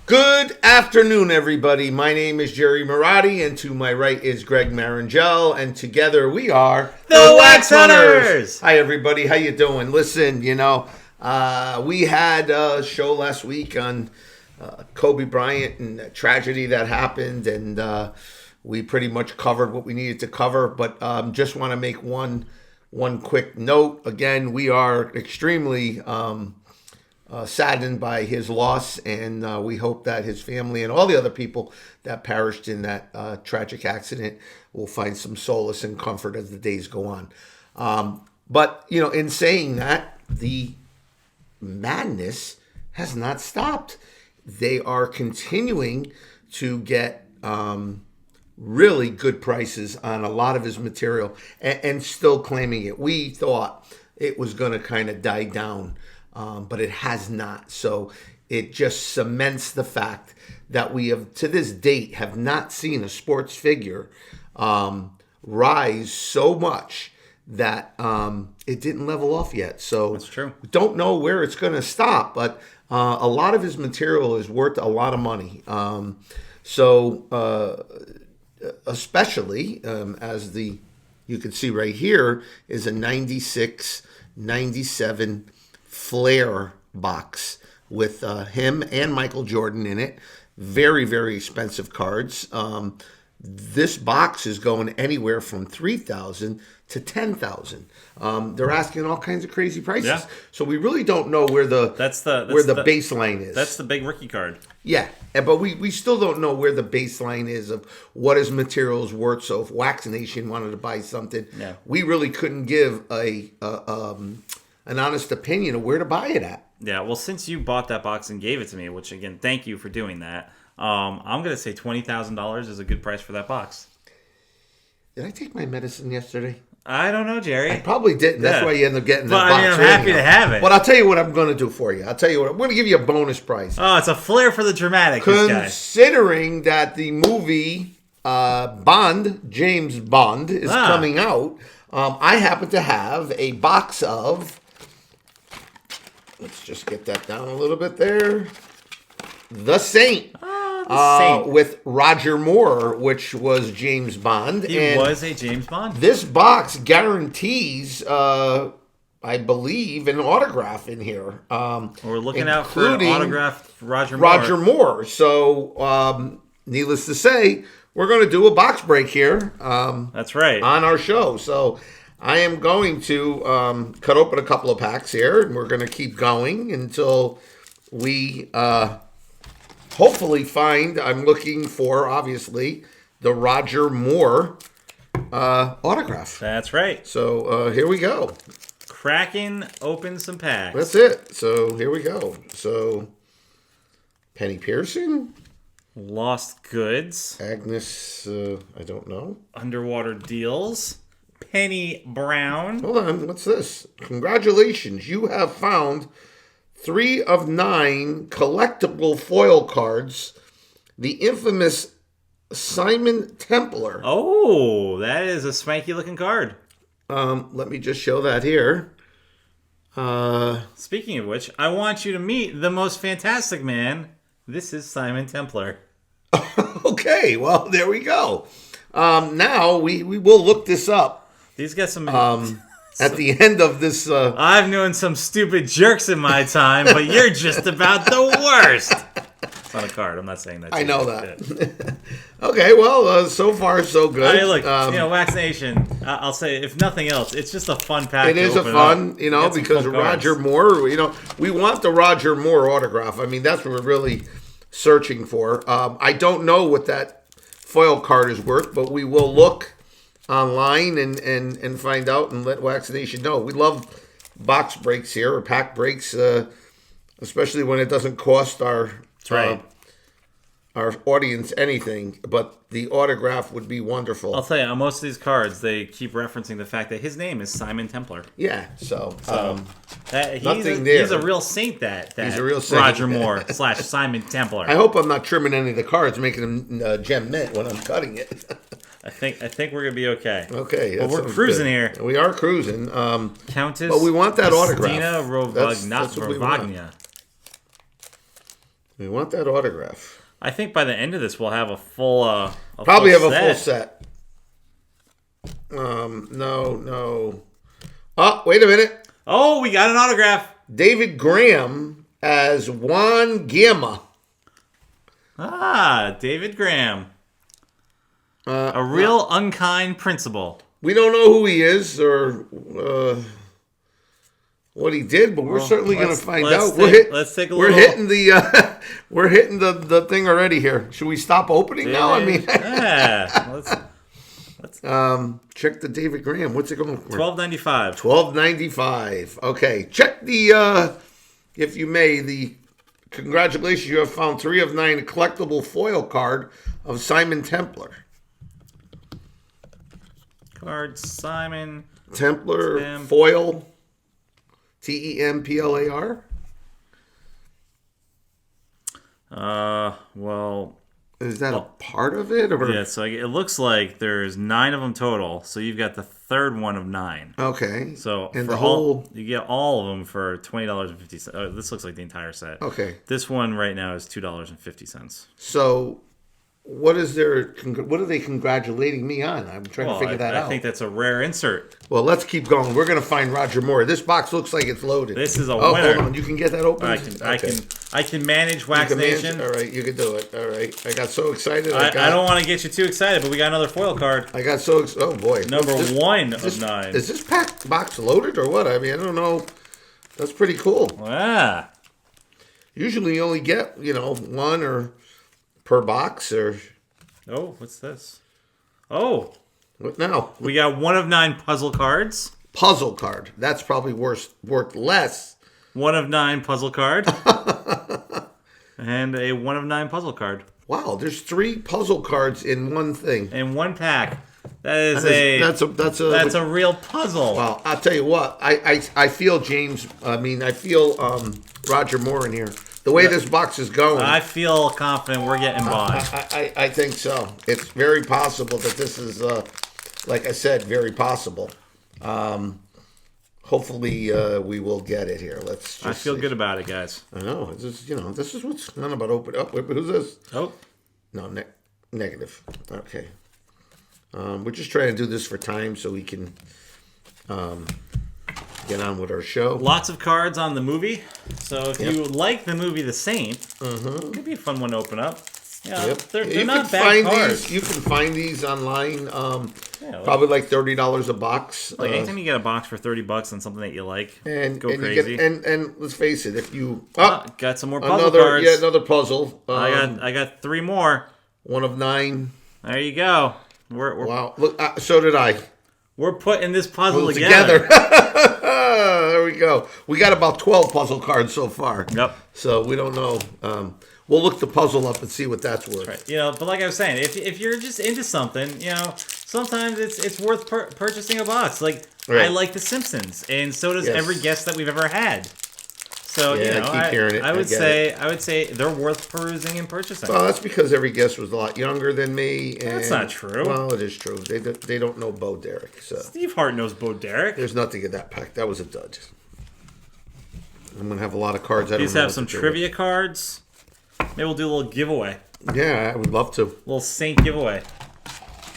Good afternoon, everybody. My name is Jerry Marotti, and to my right is Greg Marangel, and together we are the Wax Hunters. Hi, everybody. How you doing? Listen, we had a show last week on Kobe Bryant and the tragedy that happened, and we pretty much covered what we needed to cover. But just want to make one quick note. Again, we are extremely saddened by his loss, and we hope that his family and all the other people that perished in that tragic accident will find some solace and comfort as the days go on. But, in saying that, the madness has not stopped. They are continuing to get really good prices on a lot of his material and still claiming it. We thought it was going to kind of die down, but it has not. So it just cements the fact that we have, to this date, have not seen a sports figure rise so much that it didn't level off yet. So that's true. We don't know where it's going to stop, but a lot of his material is worth a lot of money. Especially as you can see right here is a 96, 97 Flair box with him and Michael Jordan in it. Very, very expensive cards. This box is going anywhere from $3,000 to $10,000. They're asking all kinds of crazy prices. Yeah. So we really don't know where the baseline is. That's the big rookie card. Yeah, but we still don't know where the baseline is of what his material is worth. So if Wax Nation wanted to buy something, we really couldn't give an honest opinion of where to buy it at. Yeah, well, since you bought that box and gave it to me, which again, thank you for doing that. I'm going to say $20,000 is a good price for that box. Did I take my medicine yesterday? I don't know, Jerry. I probably didn't. That's why you end up getting the box. I'm happy to have it. But I'll tell you what I'm going to do for you. I'm going to give you a bonus price. Oh, it's a flair for the dramatic, Considering that the movie James Bond, is coming out, I happen to have a box of, let's just get that down a little bit there, The Saint. With Roger Moore, which was James Bond. He was a James Bond. This box guarantees, I believe, an autograph in here. We're looking out for an autograph Roger Moore. So, needless to say, we're going to do a box break here. That's right. On our show. So, I am going to cut open a couple of packs here, and we're going to keep going until we hopefully find, I'm looking for, obviously, the Roger Moore autograph. That's right. So here we go. Cracking open some packs. That's it. So here we go. So Penny Pearson. Lost Goods. Agnes, I don't know. Underwater Deals. Penny Brown. Hold on. What's this? Congratulations. You have found 3 of 9 collectible foil cards. The infamous Simon Templar. Oh, that is a swanky looking card. Let me just show that here. Speaking of which, I want you to meet the most fantastic man. This is Simon Templar. Okay, well, there we go. Now we will look this up. He's got some... At the end of this... I've known some stupid jerks in my time, but you're just about the worst. It's not a card. I'm not saying that. I know that. Okay, well, so far, so good. Hey, look, Wax Nation, I'll say, if nothing else, it's just a fun pack. It is a fun, because Roger Moore, we want the Roger Moore autograph. I mean, that's what we're really searching for. I don't know what that foil card is worth, but we will look online and find out and let Wax Nation know. We love box breaks here, or pack breaks, especially when it doesn't cost our audience anything, but the autograph would be wonderful. I'll tell you, on most of these cards, they keep referencing the fact that his name is Simon Templar. Yeah, so he's a real saint. He's a real saint. Roger Moore / Simon Templar. I hope I'm not trimming any of the cards, making them gem mint when I'm cutting it. I think we're gonna be okay. Okay, well, we're cruising here. We are cruising. Countess, but we want that autograph. Rovagna. We want that autograph. I think by the end of this, we'll have a full. Probably full have set. a full set. No. Oh, wait a minute. Oh, we got an autograph. David Graham as Juan Guillermo. Ah, David Graham. A real unkind principal. We don't know who he is or what he did, but we're certainly going to find out. Let's take a we're little. Hitting the we're hitting the thing already here. Should we stop opening now? I mean, yeah. Let's check the David Graham. What's it going for? $12.95. $12.95. Okay. Check the if you may, the congratulations, you have found 3 of 9 collectible foil card of Simon Templar. Card Simon Templar foil. Templar. Well, is that a part of it? Or? Yeah, so it looks like there's 9 of them total. So you've got the third one of 9. Okay. So and for the whole, you get all of them for $20.50. Oh, this looks like the entire set. Okay. This one right now is $2.50. So, what are they congratulating me on? I'm trying to figure that out. I think that's a rare insert. Well, let's keep going. We're going to find Roger Moore. This box looks like it's loaded. This is a winner. Hold on. You can get that open? I can manage Wax Nation. All right, you can do it. All right. I got so excited. I don't want to get you too excited, but we got another foil card. I got so oh boy. Number 1 of 9. Is this box loaded or what? I mean, I don't know. That's pretty cool. Yeah. Usually you only get, 1 or per box or... Oh, what's this? Oh. What now? We got 1 of 9 puzzle cards. Puzzle card. That's probably worth less. 1 of 9 puzzle card. And a 1 of 9 puzzle card. Wow, there's 3 puzzle cards in one thing. In one pack. That's a real puzzle. Well, I'll tell you what. I feel James. I feel Roger Moore in here. The way this box is going, I feel confident we're getting bought. I think so. It's very possible that this is, like I said, very possible. Hopefully, we will get it here. Let's. Just I feel good about it, guys. I know. This is what's fun about open up. Who's this? Oh, no, negative. Okay. We're just trying to do this for time so we can get on with our show. Lots of cards on the movie. So if you like the movie The Saint, it could be a fun one to open up. Yeah, they're not bad cards. You can find these online. Probably like $30 a box. Like anytime you get a box for $30 on something that you like, and go crazy. And let's face it, if you got some more puzzle cards. Yeah, another puzzle. I got 3 more. 1 of 9. There you go. Wow. Look, so did I. We're putting this puzzle together. There we go. We got about 12 puzzle cards so far. Yep. So we don't know. We'll look the puzzle up and see what that's worth. That's right. But like I was saying, if you're just into something, sometimes it's worth purchasing a box. Like I like The Simpsons, and so does every guest that we've ever had. So I keep hearing it. I would say they're worth perusing and purchasing. Well, that's because every guest was a lot younger than me. And, that's not true. Well, it is true. They don't know Bo Derek. So Steve Hart knows Bo Derek. There's nothing in that pack. That was a dud. I'm gonna have a lot of cards. These have some trivia cards. Maybe we'll do a little giveaway. Yeah, I would love to. A little Saint giveaway.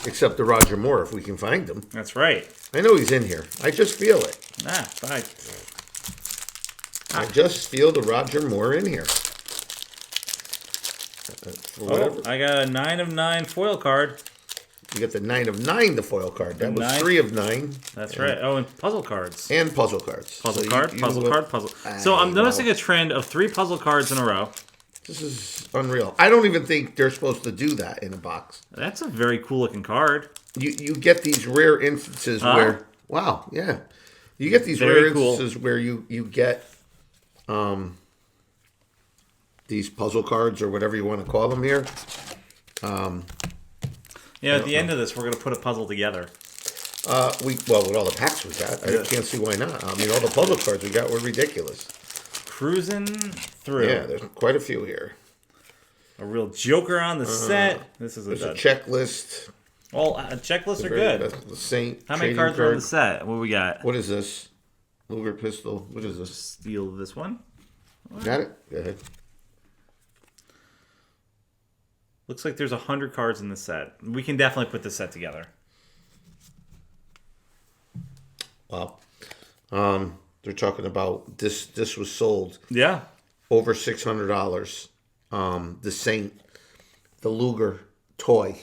Except the Roger Moore, if we can find him. That's right. I know he's in here. I just feel it. I just feel the Roger Moore in here. I got a 9 of 9 foil card. You got the 9 of 9, the foil card. That was 3 of 9. That's right. Oh, and puzzle cards. And puzzle cards. Puzzle card. So I'm noticing a trend of 3 puzzle cards in a row. This is unreal. I don't even think they're supposed to do that in a box. That's a very cool looking card. You get these rare instances where... Wow, yeah. You get these rare instances where you get these puzzle cards or whatever you want to call them here. At the end of this, we're going to put a puzzle together. With all the packs we got, I can't see why not. I mean, all the puzzle cards we got were ridiculous. Cruising through. Yeah, there's quite a few here. A real joker on the set. This is a checklist. Well, checklists are good. The Saint. How many cards are on the set? What we got? What is this? Luger pistol. What is this? Steal this one. Got it? Go ahead. Looks like there's 100 cards in the set. We can definitely put this set together. Wow. They're talking about this. This was sold. Yeah. Over $600. The Saint, the Luger toy.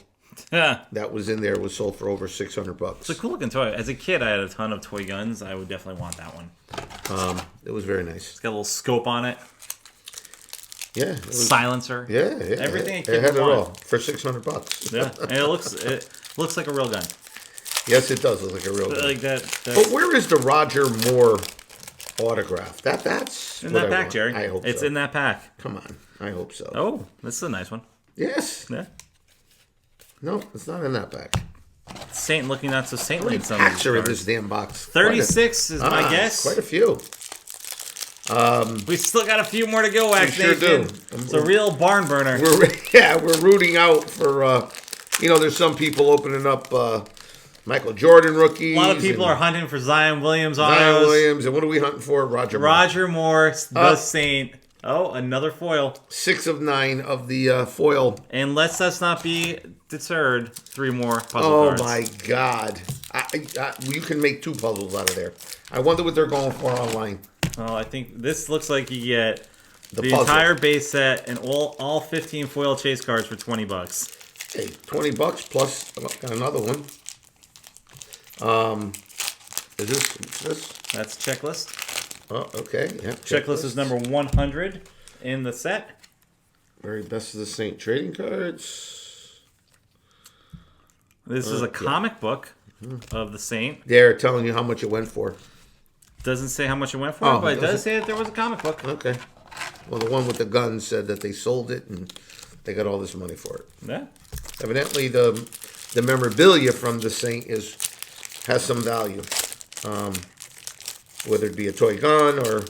Yeah. That was in there was sold for over $600. It's a cool looking toy. As a kid, I had a ton of toy guns. I would definitely want that one. It was very nice. It's got a little scope on it. Yeah. It was, Silencer. Yeah. Everything it had it all for $600. Yeah. And it looks like a real gun. Yes, it does look like a real gun. Like that. But where is the Roger Moore autograph? That's in that pack, Jerry. I hope it's so. in that pack. Come on. I hope so. Oh, this is a nice one. Yes. Yeah. No, it's not in that pack. Saint looking not so saintly. How many Some packs are in this damn box? 36 is my guess. Quite a few. We still got a few more to go, Wax. We sure do. It's a real barn burner. We're rooting out for, there's some people opening up Michael Jordan rookies. A lot of people are hunting for Zion Williams autos. Zion Williams. And what are we hunting for? Roger Moore, the Saint. Oh, another foil. 6 of 9 of the foil. And let's us not be deterred. 3 more puzzle cards. Oh, my God. You can make 2 puzzles out of there. I wonder what they're going for online. Oh, I think this looks like you get the puzzle. entire base set and all 15 foil chase cards for $20. Hey, $20 plus got another one. Is this? That's checklist. Oh, okay. Yeah. Checklist is number 100 in the set. Very best of the Saint trading cards. This is a comic book of the Saint. They're telling you how much it went for. Doesn't say how much it went for, but it does say that there was a comic book. Okay. Well, the one with the gun said that they sold it and they got all this money for it. Yeah. Evidently, the memorabilia from the Saint has some value. Whether it be a toy gun or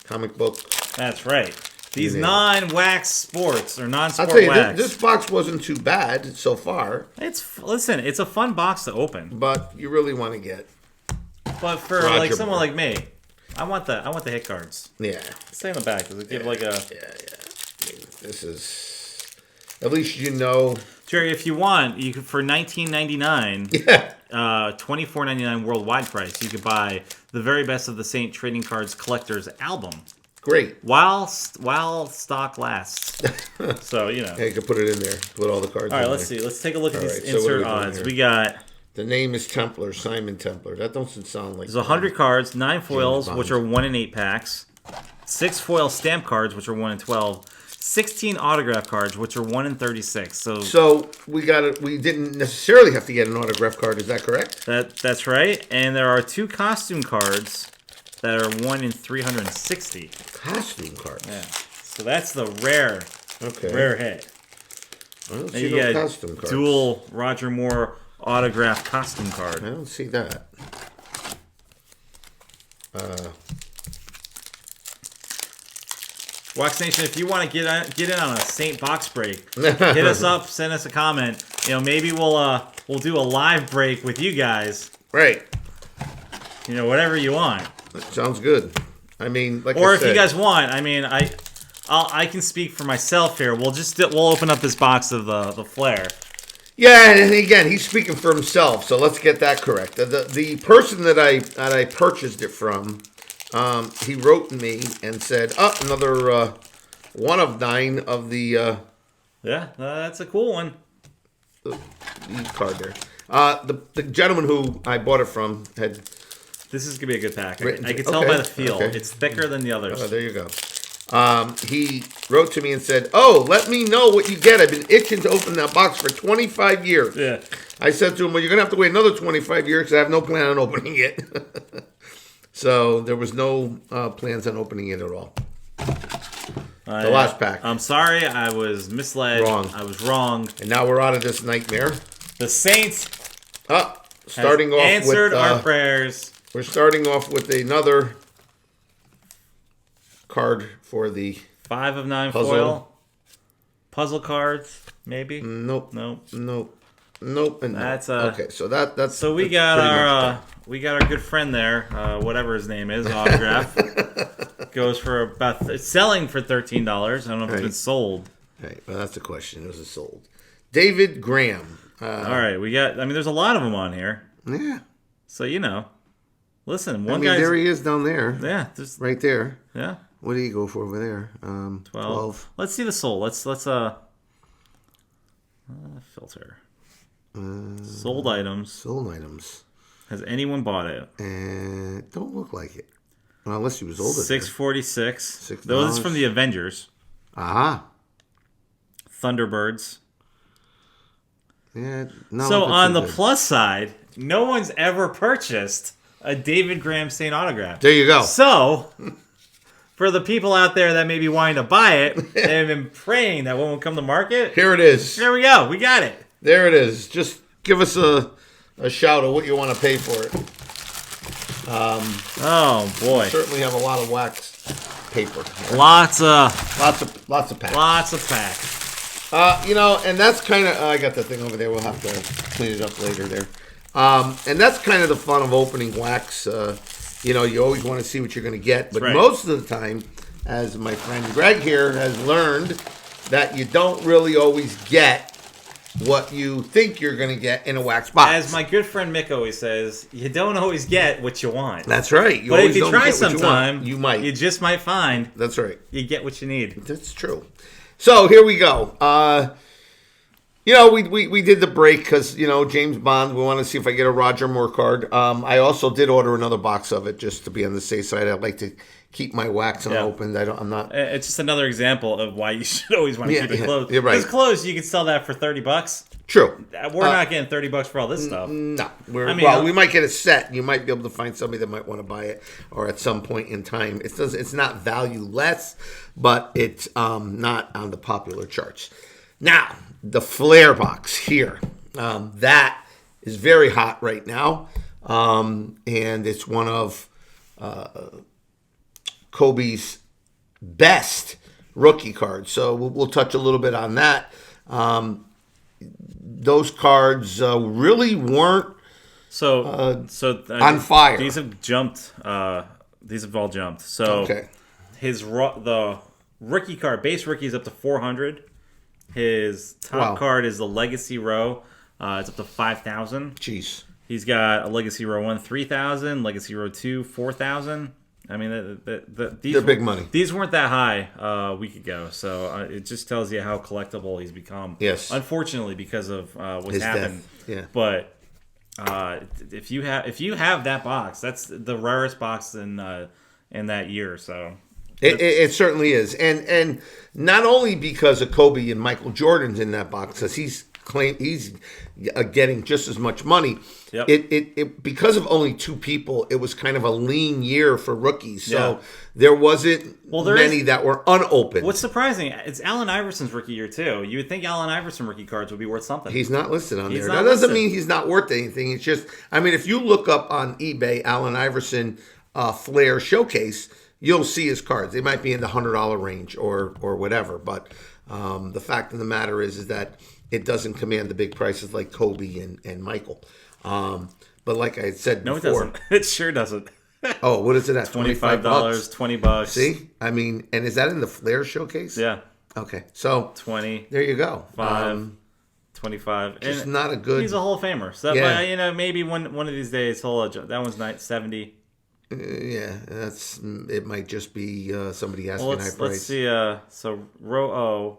comic book. That's right. These non-wax sports or non-sport I'll tell you, wax. this box wasn't too bad so far. It's a fun box to open. But you really want to get. But for Roger like someone Moore. like me, I want the hit cards. Yeah. Stay in the back. Does it give like a? Yeah. I mean, this is. At least you know. Jerry, if you want, you could for $19.99. Yeah. $24.99 worldwide price. You could buy the very best of the Saint Trading Cards Collector's album. Great. While stock lasts. So, Yeah, you can put it in there. Put all the cards All right, in let's there. see. Let's take a look at All these right, so what are insert we doing odds. here? We got... The name is Templar, Simon Templar. That doesn't sound like... There's 100 cards, 9 foils, Bond. which are 1 in 8 packs. 6 foil stamp cards, which are 1 in 12. 16 autograph cards, which are 1 in 36. So we didn't necessarily have to get an autograph card. Is that correct? That's right. And there are 2 costume cards that are 1 in 360. Costume cards. Yeah. So that's the rare hit. I don't And see you no get costume cards. dual Roger Moore autograph costume card. I don't see that. Wax Nation, if you want to get in on a Saint box break, hit us up, send us a comment. Maybe we'll do a live break with you guys. Right. Whatever you want. Sounds good. I mean, like or I if said, you guys want, I can speak for myself here. We'll open up this box of the Flair. Yeah, and again, he's speaking for himself, so let's get that correct. The person that I purchased it from, he wrote me and said, another 1 of 9 of the... yeah, that's a cool one. The card there. The gentleman who I bought it from had... This is going to be a good pack. I can tell by the feel. Okay. It's thicker than the others. Oh, there you go. He wrote to me and said, let me know what you get. I've been itching to open that box for 25 years. Yeah. I said to him, well, you're going to have to wait another 25 years because I have no plan on opening it. So there was no plans on opening it at all. The last pack. I'm sorry, I was misled. Wrong. I was wrong. And now we're out of this nightmare. The Saints starting off answered with, our prayers. We're starting off with another card for the 5 of 9 puzzle. foil. Puzzle cards, maybe? Nope. And That's okay. So that's so we got our good friend there, whatever his name is, autograph. Goes for selling for $13. I don't know if it's been sold. Right, well, that's the question. Was it sold? David Graham. All right, we got. I mean, there's a lot of them on here. Yeah. So listen. There he is down there. Yeah, right there. Yeah. What do you go for over there? 12. Let's see the sold. Let's filter. Sold items. Sold items. Has anyone bought it? Don't look like it. Well, unless he was older. $646. Those from the Avengers. Aha. Thunderbirds. Yeah. So on the plus side, no one's ever purchased a David Graham Saint autograph. There you go. So, for the people out there that may be wanting to buy it, they've been praying that one will come to market. Here it is. There we go. We got it. There it is. Just give us a shout of what you want to pay for it. Oh boy! Certainly have a lot of wax paper. Lots of packs. Lots of packs. And that's kind of. I got that thing over there. We'll have to clean it up later there. And that's kind of the fun of opening wax. You always want to see what you're going to get, but most of the time, as my friend Greg here has learned, that you don't really always get what you think you're going to get in a wax box. As my good friend Mick always says, you don't always get what you want. That's right. But if you try sometime, you might. You just might find. That's right. You get what you need. That's true. So here we go. We did the break because, James Bond, we want to see if I get a Roger Moore card. I also did order another box of it just to be on the safe side. I'd like to keep my wax unopened. I'm not. It's just another example of why you should always want to keep it closed. You're right. Because closed, you can sell that for $30. True. We're not getting $30 for all this stuff. No. We might get a set. You might be able to find somebody that might want to buy it, or at some point in time. It's not valueless, but it's not on the popular charts. Now, the Flair box here. That is very hot right now. And it's one of Kobe's best rookie cards. So we'll touch a little bit on that. Those cards really weren't on fire. These have jumped. These have all jumped. So okay. The rookie card, base rookie is up to 400. His top card is the Legacy Row. It's up to 5,000. Jeez. He's got a Legacy Row 1, 3,000. Legacy Row 2, 4,000. I mean, they're big money. These weren't that high a week ago, so it just tells you how collectible he's become. Yes. Unfortunately, because of what's his happened. Death. Yeah. But if you have that box, that's the rarest box in that year. So. It certainly is, and not only because of Kobe and Michael Jordan's in that box, because he's getting just as much money. Yep. It because of only two people, it was kind of a lean year for rookies. So there wasn't many that were unopened. What's surprising? It's Allen Iverson's rookie year too. You would think Allen Iverson rookie cards would be worth something. He's not listed on there. That doesn't mean he's not worth anything. It's just, if you look up on eBay Allen Iverson Flair Showcase, you'll see his cards. They might be in the $100 range or whatever. But the fact of the matter is that it doesn't command the big prices like Kobe and Michael. But like I said before. No, it doesn't. It sure doesn't. Oh, what is it at? $25, $20. See? And is that in the Flair Showcase? Yeah. Okay. So 20. There you go. 25. Just not a good. He's a Hall of Famer. So maybe one of these days that one's 70. Yeah, it might just be somebody asking high price. Let's see. So row O,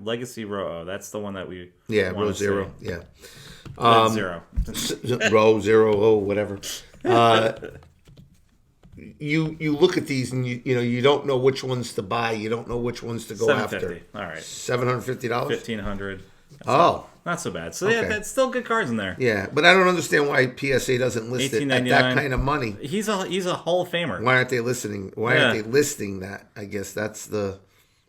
Legacy row O. That's the one that we. Yeah, row 0. Yeah. 0. Row 0, whatever. You look at these and you don't know which ones to buy. You don't know which ones to go after. All right. $750. $1,500. Not so bad. So that's still good cards in there. Yeah, but I don't understand why PSA doesn't list it at that kind of money. He's a Hall of Famer. Why aren't they listing? Aren't they listing that? I guess that's the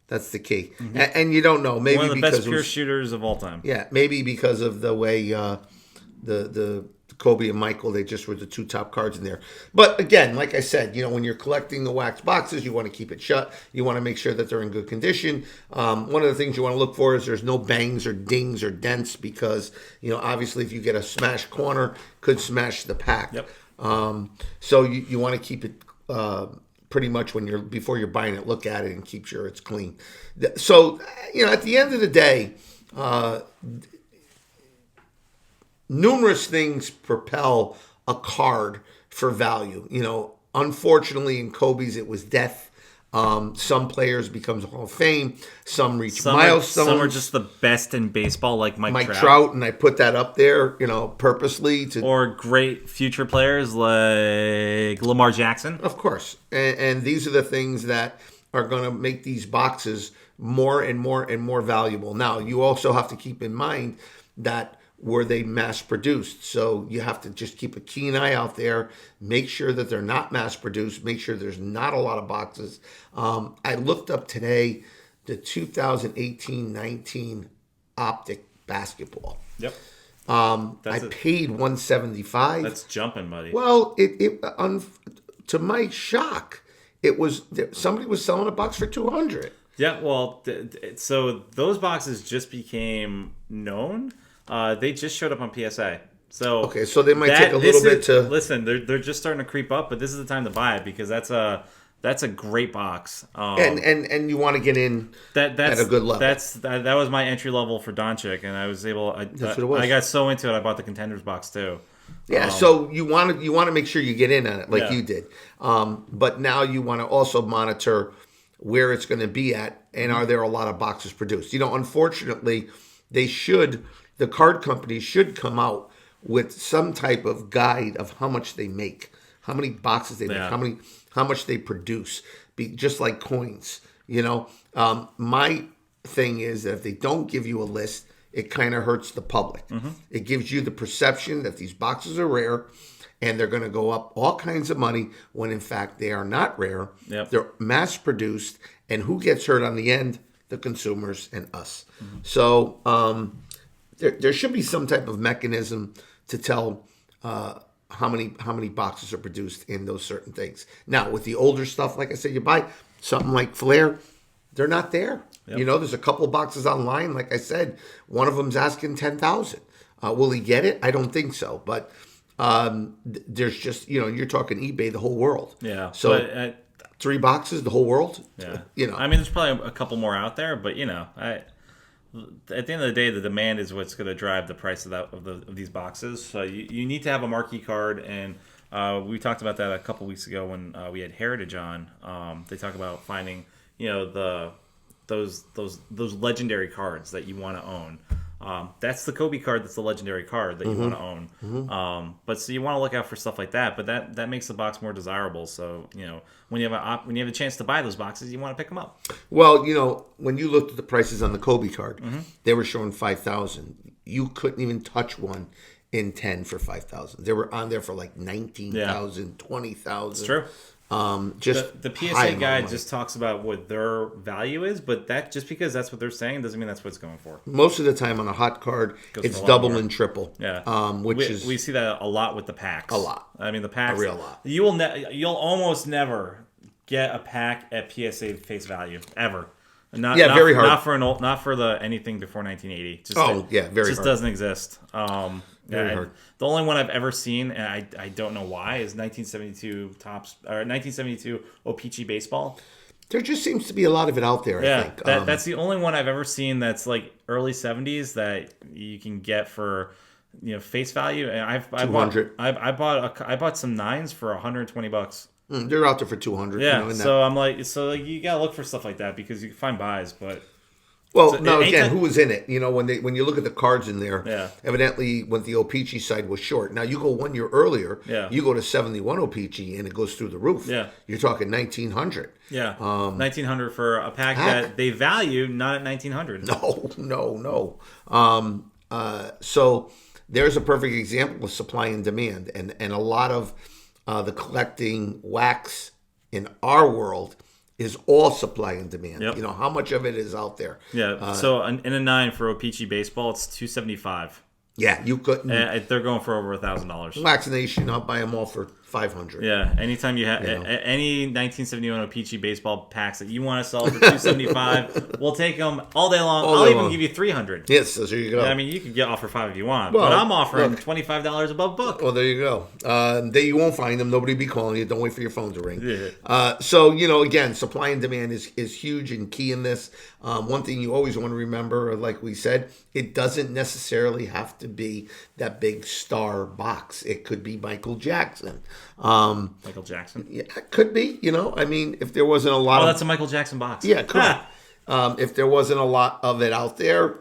key. Mm-hmm. And you don't know. Maybe one of the because best pure shooters of all time. Yeah, maybe because of the way the Kobe and Michael, they just were the two top cards in there. But again, like I said, when you're collecting the wax boxes, you want to keep it shut. You want to make sure that they're in good condition. One of the things you want to look for is there's no bangs or dings or dents because, obviously if you get a smashed corner, could smash the pack. Yep. So you want to keep it pretty much before you're buying it, look at it and keep sure it's clean. So, at the end of the day, numerous things propel a card for value. Unfortunately, in Kobe's, it was death. Some players becomes Hall of Fame. Some reach milestones. Some are just the best in baseball, like Mike Trout, and I put that up there, purposely or great future players like Lamar Jackson. Of course, and these are the things that are going to make these boxes more and more and more valuable. Now, you also have to keep in mind that were they mass produced? So you have to just keep a keen eye out there. Make sure that they're not mass produced. Make sure there's not a lot of boxes. I looked up today the 2018-19 Optic basketball. Yep. I paid $175. That's jumping, buddy. Well, to my shock, somebody was selling a box for $200. Yeah. Well, so those boxes just became known. They just showed up on PSA. So okay, so they might take a little bit to listen. They're just starting to creep up, but this is the time to buy it because that's a great box. And you want to get in at a good level. That was my entry level for Doncic, and I was able. That's what it was. I got so into it, I bought the Contenders box too. Yeah, so you want to make sure you get in on it like you did, but now you want to also monitor where it's going to be at, and are there a lot of boxes produced? Unfortunately, the card companies should come out with some type of guide of how much they make, how many boxes they make, how much they produce, just like coins. My thing is that if they don't give you a list, it kind of hurts the public. Mm-hmm. It gives you the perception that these boxes are rare and they're going to go up all kinds of money when in fact they are not rare. Yep. They're mass produced, and who gets hurt on the end? The consumers and us. Mm-hmm. So there should be some type of mechanism to tell how many boxes are produced in those certain things. Now, with the older stuff, like I said, you buy something like Flair, they're not there. Yep. There's a couple boxes online. Like I said, one of them's asking $10,000. Will he get it? I don't think so. But there's just you're talking eBay, the whole world. Yeah. So 3 boxes, the whole world. Yeah. I mean, there's probably a couple more out there, but at the end of the day, the demand is what's going to drive the price of these boxes. So you need to have a marquee card, and we talked about that a couple weeks ago when we had Heritage on. They talk about finding those legendary cards that you want to own. That's the Kobe card. That's the legendary card that you want to own. Mm-hmm. But so you want to look out for stuff like that. But that makes the box more desirable. So when you have a chance to buy those boxes, you want to pick them up. Well, when you looked at the prices on the Kobe card, they were showing $5,000. You couldn't even touch one in 10 for $5,000. They were on there for like $19,000, $20,000. It's true. Just the PSA guide just talks about what their value is, but that just because that's what they're saying doesn't mean that's what it's going for. Most of the time on a hot card, it's double and triple. Yeah, we see that a lot with the packs. A lot. I mean, the packs. A real lot. You'll almost never get a pack at PSA face value ever. Very hard. Not for the anything before 1980. Very just hard. Doesn't exist. Very hard. The only one I've ever seen, and I don't know why, is 1972 Topps or 1972 O-Pee-Chee baseball. There just seems to be a lot of it out there. I think that's the only one I've ever seen that's like early 70s that you can get for face value. And I bought some 9s for $120. They're out there for $200. Yeah, so you gotta look for stuff like that because you can find buys, but. Well, who was in it? When you look at the cards in there, evidently when the O-Pee-Chee side was short. Now, you go 1 year earlier, you go to 71 O-Pee-Chee, and it goes through the roof. Yeah. You're talking 1900. Yeah, 1900 for a pack that they value, not at 1900. No. So there's a perfect example of supply and demand, and a lot of the collecting wax in our world is all supply and demand. Yep. How much of it is out there. Yeah. So in a 9 for O-Pee-Chee baseball, it's $275. Yeah, you couldn't. They're going for over $1,000. Wax Nation, I'll buy them all for $500. Yeah, anytime you have You know. any 1971 O-Pee-Chee baseball packs that you want to sell for $275, we'll take them all day long. I'll even give you $300. Yes, so there you go. I mean, you could get offer $5 if you want, Well, but I'm offering look. $25 above book. Well, there you go. There you won't find them. Nobody be calling you. Don't wait for your phone to ring. Yeah. So, again, supply and demand is huge and key in this. One thing you always want to remember, like we said, it doesn't necessarily have to be that big star box. It could be Michael Jackson. Michael Jackson? Yeah, it could be. I mean, if there wasn't a lot Oh, that's a Michael Jackson box. Yeah, correct. If there wasn't a lot of it out there,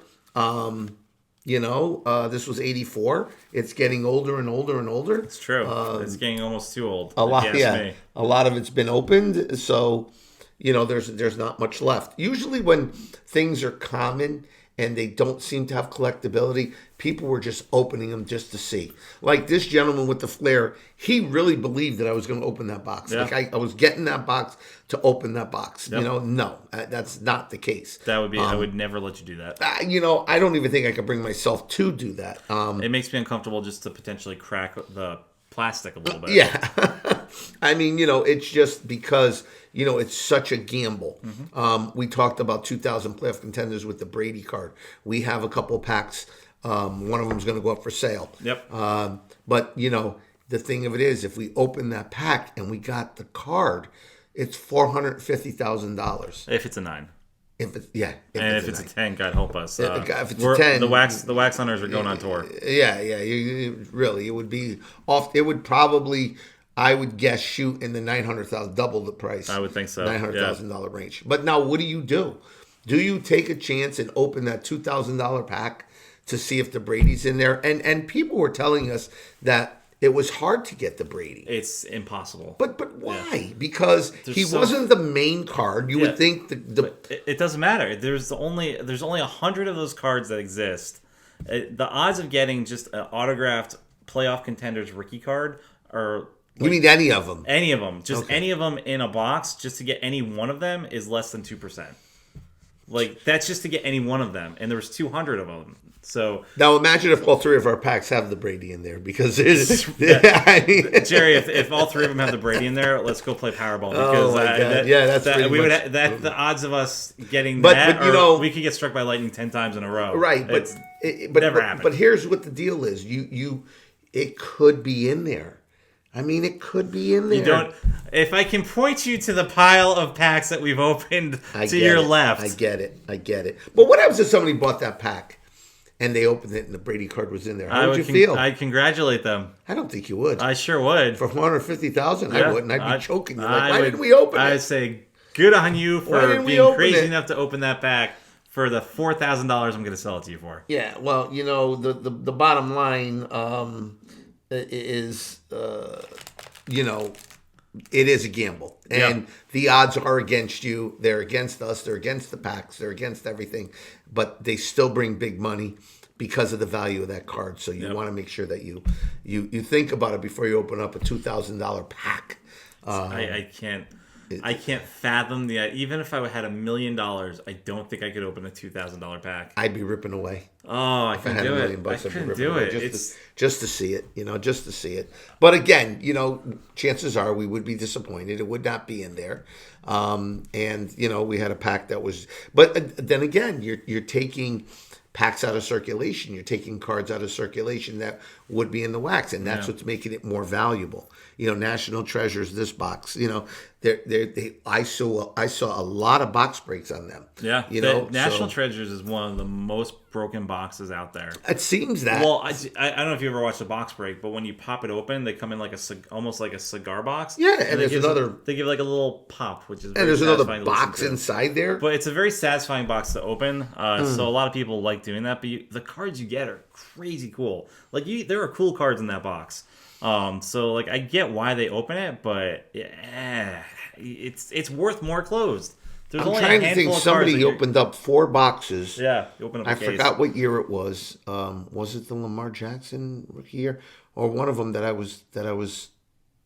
this was 84. It's getting older and older and older. It's true. It's getting almost too old. A lot, if you ask me. A lot of it's been opened, so there's not much left. Usually, when things are common and they don't seem to have collectability, people were just opening them just to see. Like this gentleman with the flare, he really believed that I was going to open that box. Yeah. Like I was getting that box to open that box. Yep. No, that's not the case. That would be. I would never let you do that. I don't even think I could bring myself to do that. It makes me uncomfortable just to potentially crack the plastic a little bit. Yeah. I mean, it's just because, it's such a gamble. We talked about 2,000 playoff contenders with the Brady card. We have a couple packs. One of them is going to go up for sale. Yep. But, the thing of it is, if we open that pack and we got the card, it's $450,000. If it's a 9. If it's a 10, God help us. If it's a 10, the wax hunters are going on tour. Yeah. It would be off. It would probably, I would guess, shoot in the $900,000, double the price. I would think so. $900,000 range. But now, what do? Do you take a chance and open that $2,000 pack to see if the Brady's in there? And people were telling us that it was hard to get the Brady. It's impossible. But why? Yeah. Because he so, wasn't the main card. You would think it doesn't matter. There's only 100 of those cards that exist. The odds of getting just an autographed playoff contenders rookie card are. You mean any of them? Any of them. Just any of them in a box, just to get any one of them is less than 2%. Like, that's just to get any one of them. And there was 200 of them. So now imagine if all three of our packs have the Brady in there, because there's Gerry, if all three of them have the Brady in there, let's go play Powerball. Because the odds of us getting we could get struck by lightning 10 times in a row. Right, but never happened. But here's what the deal is: it could be in there. I mean, it could be in there. You don't. If I can point you to the pile of packs that we've opened your left, I get it. But what happens if somebody bought that pack and they opened it and the Brady card was in there? How would you feel? I'd congratulate them. I don't think you would. I sure would. For $450,000, I wouldn't. I'd be choking you. Like, why didn't we open it? I'd say, good on you for being crazy enough to open that pack for the $4,000 I'm going to sell it to you for. Yeah, well, the bottom line is, it is a gamble. And the odds are against you. They're against us. They're against the packs. They're against everything. But they still bring big money because of the value of that card. So you want to make sure that you think about it before you open up a $2,000 pack. I can't fathom even if I had $1 million, I don't think I could open a $2,000 pack. I'd be ripping away. Oh, I couldn't do it. I couldn't do it. Just to see it, just to see it. But again, chances are we would be disappointed. It would not be in there. And we had a pack that was. But then again, you're taking packs out of circulation. You're taking cards out of circulation that would be in the wax, and that's what's making it more valuable. National Treasures, this box. I saw a lot of box breaks on them. Yeah, National Treasures is one of the most broken boxes out there. It seems that. Well, I don't know if you ever watched a box break, but when you pop it open, they come in like almost like a cigar box. Yeah, and there's another. They give like a little pop, which is and there's another box inside there. But it's a very satisfying box to open. So a lot of people like doing that. But the cards you get are crazy cool. Like there are cool cards in that box. So like I get why they open it, but it's worth more closed. There's I'm only trying a to think. Somebody opened up 4 boxes. Yeah, you open up. I forgot what year it was. Was it the Lamar Jackson rookie year, or one of them that I was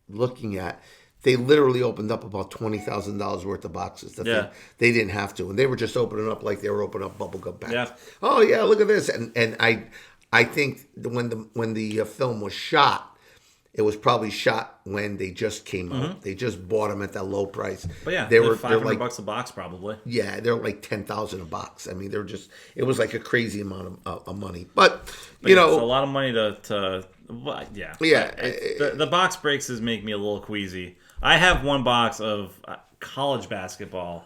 looking at? They literally opened up about $20,000 worth of boxes. They didn't have to, and they were just opening up like they were opening up bubblegum packs. Yeah. Oh yeah, look at this, and I think when the film was shot, it was probably shot when they just came out. They just bought them at that low price. But yeah, they're $500 a box probably. Yeah, they're like 10,000 a box. I mean, it was like a crazy amount of money. But you know, it's a lot of money to yeah. The box breaks make me a little queasy. I have one box of college basketball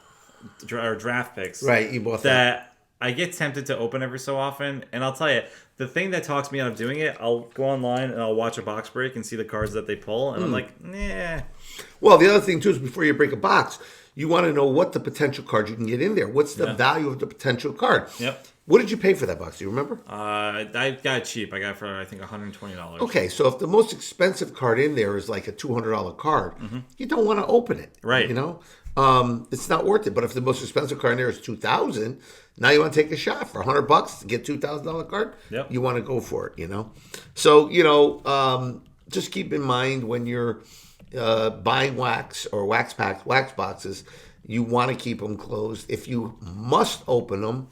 or draft picks. Right, you bought that. I get tempted to open every so often, and I'll tell you, the thing that talks me out of doing it, I'll go online and I'll watch a box break and see the cards that they pull, and I'm like, nah. Well, the other thing too is before you break a box, you want to know what the potential card you can get in there. What's the value of the potential card? Yep. What did you pay for that box? Do you remember? I got it cheap. I got it for I think $120. Okay, so if the most expensive card in there is like a $200 card, you don't want to open it, right? You know, it's not worth it. But if the most expensive card in there is $2,000, now you want to take a shot for $100 to get $2,000 card. Yep. You want to go for it, you know. So you know, just keep in mind when you're buying wax or wax boxes, you want to keep them closed. If you must open them,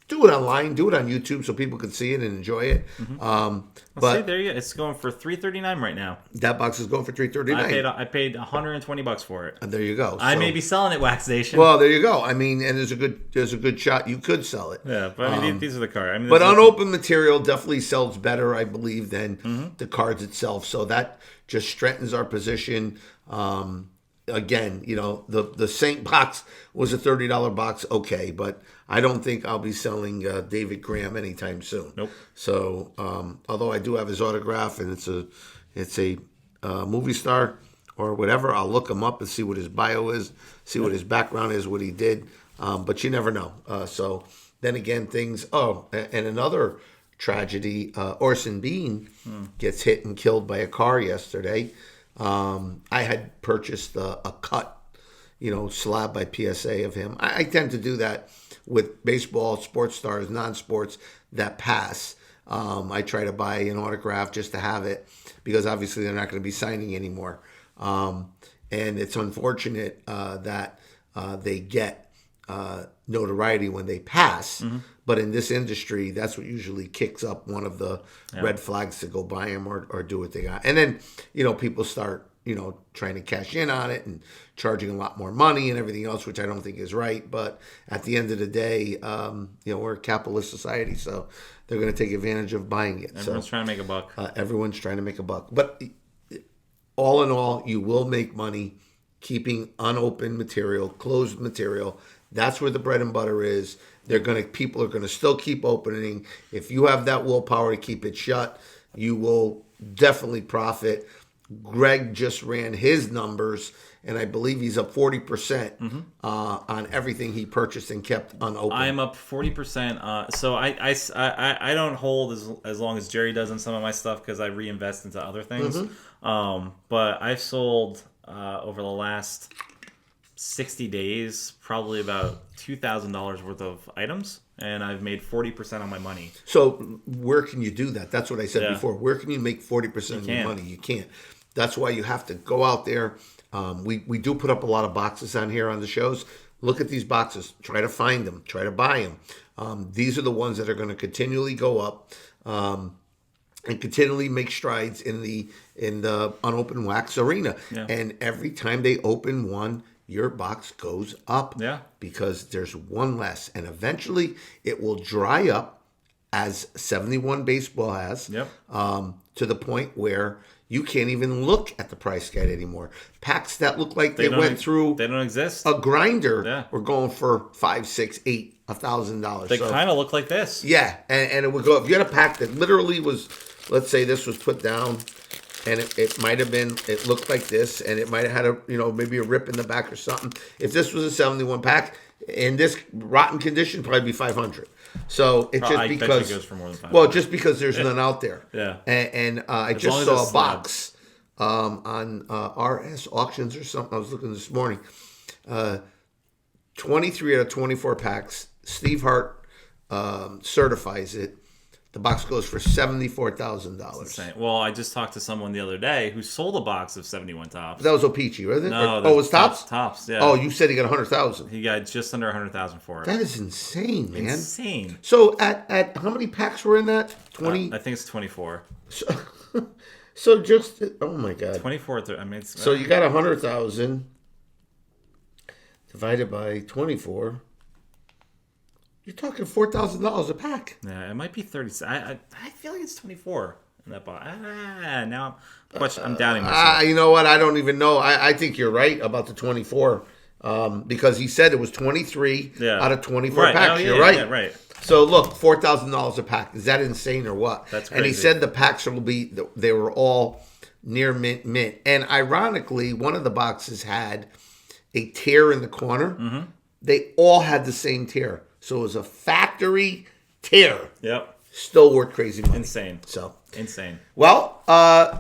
do it online, do it on YouTube so people can see it and enjoy it. But see, there you go. It's going for $339 right now. That box is going for $339. I paid $120 for it. And there you go. I may be selling it, Wax Nation. Well, there you go. I mean, and there's a good shot you could sell it. Yeah, but I mean, these are the cards. I mean, but unopened material definitely sells better, I believe, than the cards itself. So that just strengthens our position. Again, you know, the Saint box was a $30 box, okay, but I don't think I'll be selling David Graham anytime soon. Nope. So, although I do have his autograph and it's a movie star or whatever, I'll look him up and see what his bio is, see what his background is, what he did. But you never know. So then again, things. Oh, and another tragedy: Orson Bean gets hit and killed by a car yesterday. I had purchased a cut, slab by PSA of him. I tend to do that with baseball, sports stars, non-sports that pass. I try to buy an autograph just to have it because obviously they're not going to be signing anymore. And it's unfortunate that they get notoriety when they pass. Mm-hmm. But in this industry, that's what usually kicks up one of the red flags to go buy them or do what they got. And then, people start, trying to cash in on it and charging a lot more money and everything else, which I don't think is right. But at the end of the day, we're a capitalist society, so they're going to take advantage of buying it. Everyone's trying to make a buck. Everyone's trying to make a buck. But all in all, you will make money keeping unopened material, closed material. That's where the bread and butter is. People are gonna still keep opening. If you have that willpower to keep it shut, you will definitely profit. Greg just ran his numbers, and I believe he's up 40% on everything he purchased and kept unopened. I'm up 40%. So I don't hold as long as Gerry does on some of my stuff because I reinvest into other things. But I've sold over the last 60 days, probably about $2,000 worth of items, and I've made 40% on my money. So where can you do that? That's what I said before. Where can you make 40% of your money? You can't. That's why you have to go out there. We do put up a lot of boxes on here on the shows. Look at these boxes. Try to find them. Try to buy them. These are the ones that are going to continually go up and continually make strides in the unopened wax arena. Yeah. And every time they open one, your box goes up because there's one less. And eventually it will dry up, as 71 baseball has, to the point where you can't even look at the price guide anymore. Packs that look like they went through they don't exist. A grinder were going for $5, $6, $8, $1,000. They kind of look like this. Yeah, and it would go, if you had a pack that literally was, let's say this was put down, and it might have been, it looked like this, and it might have had maybe a rip in the back or something. If this was a 71 pack, in this rotten condition, probably be 500. So it's just because, bet you it goes for more than 500. Well, just because there's none out there. Yeah. And I just saw a box on RS Auctions or something. I was looking this morning. 23 out of 24 packs. Steve Hart certifies it. The box goes for $74,000. Well, I just talked to someone the other day who sold a box of 71 tops. That was Opeachy, wasn't it? No, it was Tops? Tops, yeah. Oh, you said he got $100,000. He got just under $100,000 for it. That is insane, man. Insane. So at how many packs were in that? 20? I think it's 24. So just, oh my God. 24. I mean, it's, So you got 100,000 divided by 24. You're talking $4,000 a pack. yeah, it might be 30. I feel like it's 24 in that box. Now I'm doubting myself. You know what? I don't even know. I think you're right about the 24 because he said it was 23 out of 24 packs. You're right. Yeah, right. So look, $4,000 a pack. Is that insane or what? That's crazy. And he said the packs will be, they were all near mint. And ironically, one of the boxes had a tear in the corner. Mm-hmm. They all had the same tear. So it was a factory tear. Yep. Still worth crazy money. Insane. So insane. Well,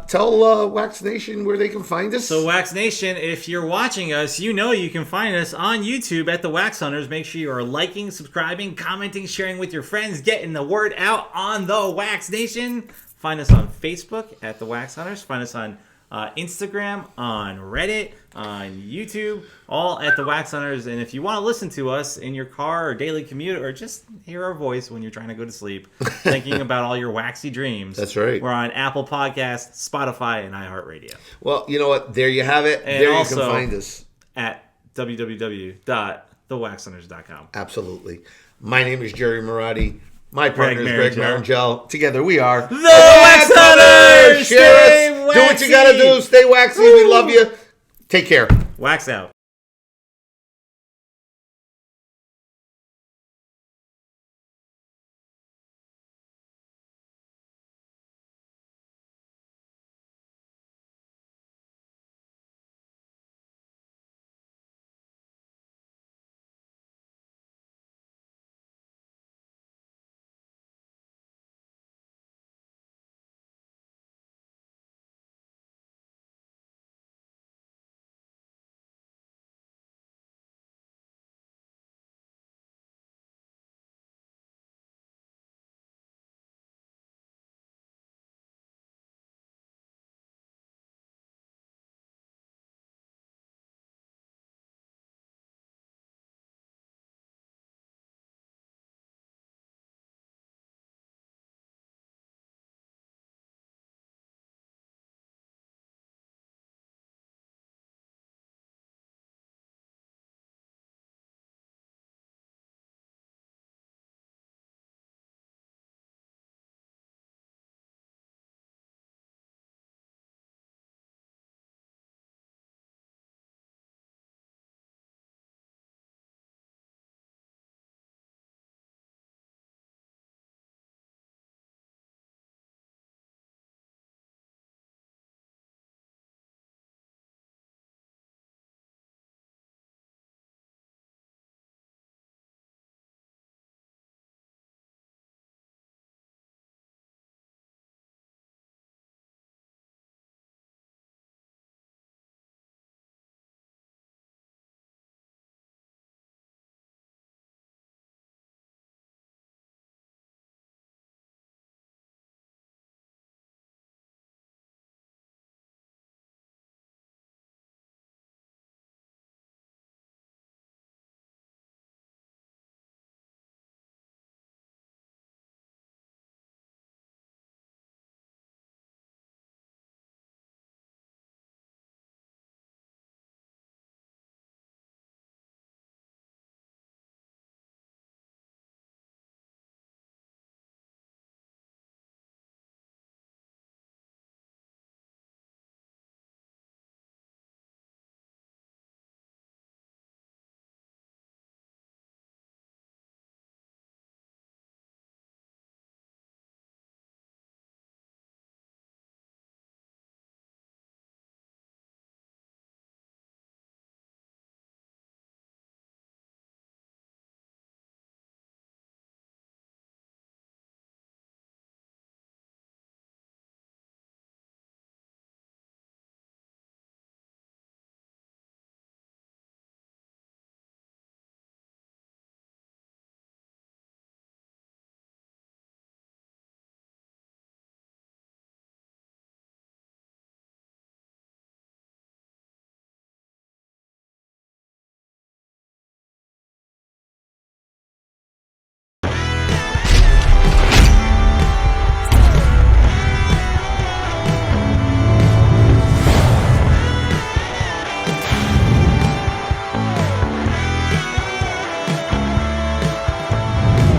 tell Wax Nation where they can find us. So Wax Nation, if you're watching us, you know you can find us on YouTube at The Wax Hunters. Make sure you are liking, subscribing, commenting, sharing with your friends, getting the word out on The Wax Nation. Find us on Facebook at The Wax Hunters. Find us on Instagram, on Reddit, on YouTube, all at The Wax Hunters. And if you want to listen to us in your car or daily commute or just hear our voice when you're trying to go to sleep, thinking about all your waxy dreams. That's right. We're on Apple Podcasts, Spotify, and iHeartRadio. Well, you know what? There you have it. And there also you can find us. At www.thewaxhunters.com. Absolutely. My name is Gerry Marotti. My partner is Greg Marangel. Marangel. Together we are The Wax Hunters! Share us. Stay Do what you waxy. gotta do. Stay waxy. We love you. Take care. Wax out.